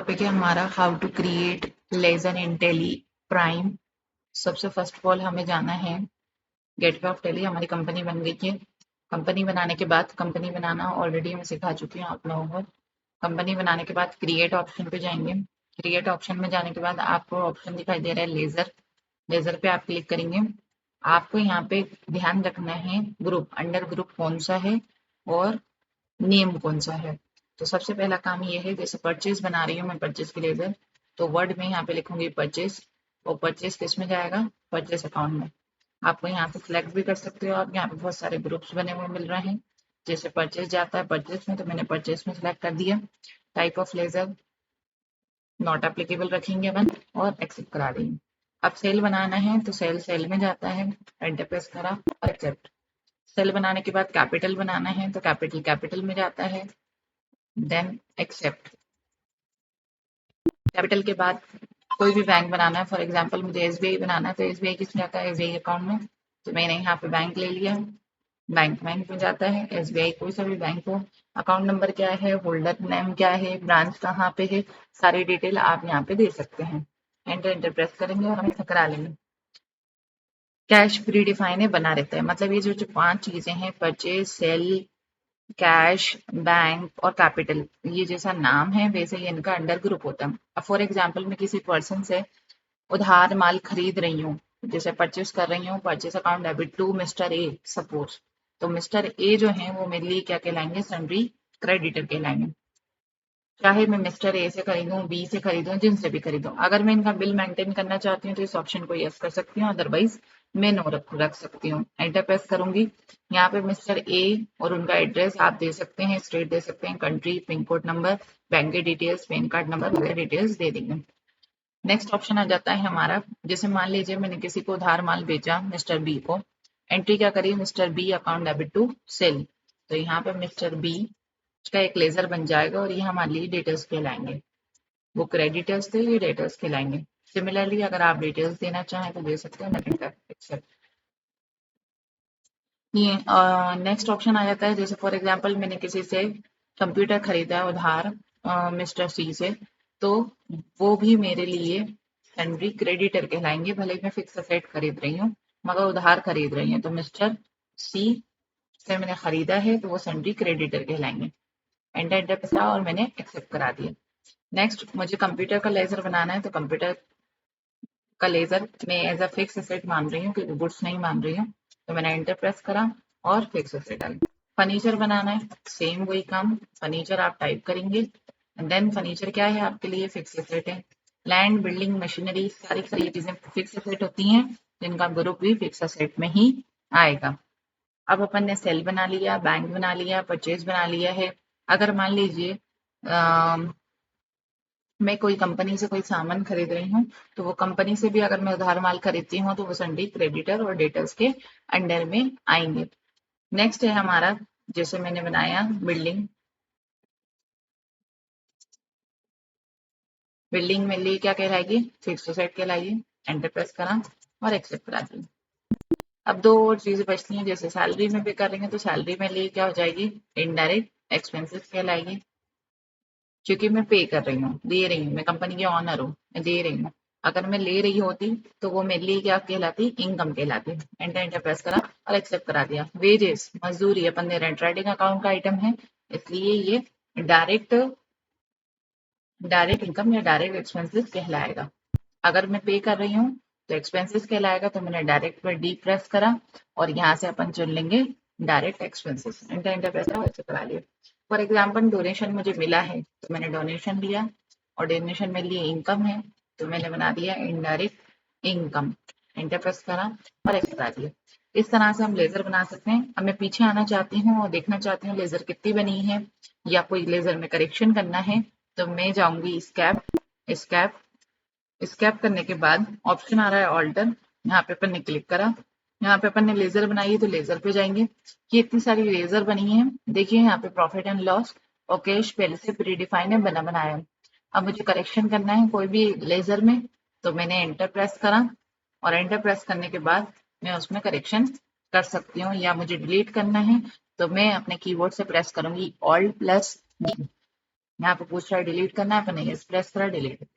Topic है हमारा how to create ledger in Tally Prime. सबसे फर्स्ट ऑफ ऑल हमें जाना है गेटवे ऑफ टेली। हमारी कंपनी बन गई है। कंपनी बनाने के बाद, कंपनी बनाना ऑलरेडी मैं सिखा चुकी हूँ आप लोगों को। कंपनी बनाने के बाद क्रिएट ऑप्शन पे जाएंगे। क्रिएट ऑप्शन में जाने के बाद आपको ऑप्शन दिखाई दे रहा है लेजर। लेजर पे आप क्लिक करेंगे। आपको यहाँ पे ध्यान रखना है ग्रुप, अंडर ग्रुप कौन सा है और नेम कौन सा है। तो सबसे पहला काम ये है, जैसे परचेज बना रही हूँ मैं परचेज के लेजर, तो वर्ड में यहाँ पे लिखूंगी परचेज, और परचेज किस में जाएगा, परचेज अकाउंट में। आपको यहाँ से सिलेक्ट भी कर सकते हो आप। यहाँ पे बहुत सारे ग्रुप्स बने हुए मिल रहे हैं। जैसे परचेज जाता है परचेज में, तो मैंने परचेज में सिलेक्ट कर दिया। Type of ledger not applicable रखेंगे अपन, और एक्सेप्ट करा देंगे। अब सेल बनाना है तो सेल में जाता है, एंटर प्रेस करा और एक्सेप्ट। सेल बनाने के बाद कैपिटल बनाना है तो कैपिटल में जाता है, देन एक्सेप्ट। कैपिटल के बाद कोई भी बैंक बनाना है, फॉर एग्जांपल मुझे एसबीआई बनाना है तो एसबीआई किसमें जाता है, एसबीआई अकाउंट में। तो मैंने यहाँ पे बैंक ले लिया, बैंक में जाता है एसबीआई, कोई सा भी बैंक हो। अकाउंट नंबर क्या है, होल्डर नेम क्या है, ब्रांच कहाँ पे है, सारी डिटेल आप यहाँ पे दे सकते हैं। एंटर प्रेस करेंगे और हम करा लेंगे। कैश प्री डिफाइन है, बना रहता है। मतलब ये जो 5 चीजें हैं, परचेज, सेल, कैश, बैंक और कैपिटल, ये जैसा नाम है वैसे ही इनका अंडर ग्रुप होता है। अब फॉर एग्जांपल मैं किसी पर्सन से उधार माल खरीद रही हूँ, जैसे परचेस कर रही हूँ, purchase account debit to mister A suppose, तो मिस्टर ए जो है वो मेरे लिए क्या कहलाएंगे, सन्ड्री क्रेडिटर कहलाएंगे। चाहे मैं मिस्टर ए से खरीदूं, बी से खरीदूं, जिनसे भी खरीदूं, अगर मैं इनका बिल मेंटेन करना चाहती हूँ तो इस ऑप्शन को यस कर सकती हूँ, अदरवाइज मैं नो रख सकती हूँ। एंटर प्रेस करूंगी। यहाँ पे मिस्टर ए और उनका एड्रेस आप दे सकते हैं, स्टेट दे सकते हैं, country, pin code number, bank के डिटेल्स, पैन कार्ड नंबर वगैरह डिटेल्स दे देंगे। नेक्स्ट ऑप्शन आ जाता है हमारा, जैसे मान लीजिए मैंने किसी को उधार माल बेचा मिस्टर बी को, एंट्री क्या करिए, mister B account debit to sale, तो यहाँ पे मिस्टर बी का एक लेजर बन जाएगा और ये हमारे लिए डिटेल्स कहलाएंगे। वो क्रेडिटर्स थे, ये डेटर्स कहलाएंगे। सिमिलरली अगर आप डिटेल्स देना चाहें तो दे सकते हैं, एक्सेप्ट। ये नेक्स्ट ऑप्शन आ जाता है, जैसे फॉर एग्जांपल मैंने किसी से कंप्यूटर खरीदा है उधार मिस्टर सी से, तो वो भी मेरे लिए सन्ड्री क्रेडिटर कहलाएंगे, भले ही मैं फिक्स एसेट खरीद रही हूँ मगर उधार खरीद रही हूँ, तो मिस्टर सी से मैंने खरीदा है तो वो सन्ड्री क्रेडिटर कहलाएंगे। एंटर करा और मैंने एक्सेप्ट करा दिया। नेक्स्ट मुझे कंप्यूटर का लेजर बनाना है, तो कंप्यूटर का लेजर मैं एज अ फिक्स एसेट मान रही हूँ, क्योंकि गुड्स नहीं मान रही हूँ, तो मैंने एंटर प्रेस करा और फिक्स एसेट डाली। फर्नीचर बनाना है, सेम वही काम, फर्नीचर आप टाइप करेंगे, देन फर्नीचर क्या है आपके लिए, फिक्स एसेट है। लैंड, बिल्डिंग, मशीनरी, सारी चीजें फिक्स एसेट होती हैं, जिनका ग्रुप भी फिक्स एसेट में ही आएगा। अब अपन ने सेल बना लिया, बैंक बना लिया, परचेज बना लिया है। अगर मान लीजिए मैं कोई कंपनी से कोई सामान खरीद रही हूँ, तो वो कंपनी से भी अगर मैं उधार माल खरीदती हूँ तो वो सन्ड्री क्रेडिटर और डेटर्स के अंडर में आएंगे। नेक्स्ट है हमारा, जैसे मैंने बनाया बिल्डिंग, बिल्डिंग में लिए क्या कहलाएगी, फिक्स एसेट कहलाएगी। एंटर प्रेस करा और एक्सेप्ट करा दी। अब 2 और चीजें बचती हैं, जैसे सैलरी में पे कर रही हैं तो सैलरी में लिए क्या हो जाएगी, इनडायरेक्ट एक्सपेंसेस कहलाएगी, क्योंकि मैं पे कर रही हूँ, दे रही हूँ, मैं कंपनी की ऑनर हूँ, मैं दे रही हूँ। अगर मैं ले रही होती तो वो मेरे लिए क्या कहलाती, इनकम कहलाती। एंटर प्रेस करा और एक्सेप्ट करा दिया। वेजेस, मजदूरी, अपन ने रेंट राइटिंग अकाउंट का आइटम है, इसलिए ये डायरेक्ट डायरेक्ट इनकम या डायरेक्ट एक्सपेंसेस कहलाएगा। अगर मैं पे कर रही हूँ तो एक्सपेंसेस कहलाएगा, तो मैंने डायरेक्ट पर डी प्रेस करा और यहाँ से अपन चुन लेंगे डायरेक्ट एक्सपेंसेस। एंटर प्रेस करा, ऐसे करा लिया। फॉर एग्जाम्पल डोनेशन मुझे मिला है तो मैंने डोनेशन लिया, और डोनेशन मेरे लिए इनकम है तो मैंने बना दिया इनडायरेक्ट इनकम। एंटर प्रेस करा और ऐसे करा दिया। इस तरह से हम लेजर बना सकते हैं। अब मैं पीछे आना चाहती हूँ और देखना चाहती हूँ लेजर कितनी बनी है, या कोई लेजर में करेक्शन करना है, तो मैं जाऊंगी स्कैप। स्कैप स्कैप करने के बाद ऑप्शन आ रहा है ऑल्टर, यहाँ पे अपन ने क्लिक करा। यहाँ पे अपन ने लेजर बनाई है तो लेजर पे जाएंगे। ये इतनी सारी लेजर बनी है, देखिए यहाँ पे प्रॉफिट एंड लॉस और कैश पहले से प्री डिफाइन है, बना बनाया। अब मुझे करेक्शन करना है कोई भी लेजर में, तो मैंने एंटर प्रेस करा, और एंटर प्रेस करने के बाद मैं उसमें करेक्शन कर सकती हूँ, या मुझे डिलीट करना है तो मैं अपने कीबोर्ड से प्रेस करूंगी ऑल्ट प्लस डी। यहाँ पे पूछ रहा है डिलीट करना है, पर नहीं, प्रेस करा डिलीट।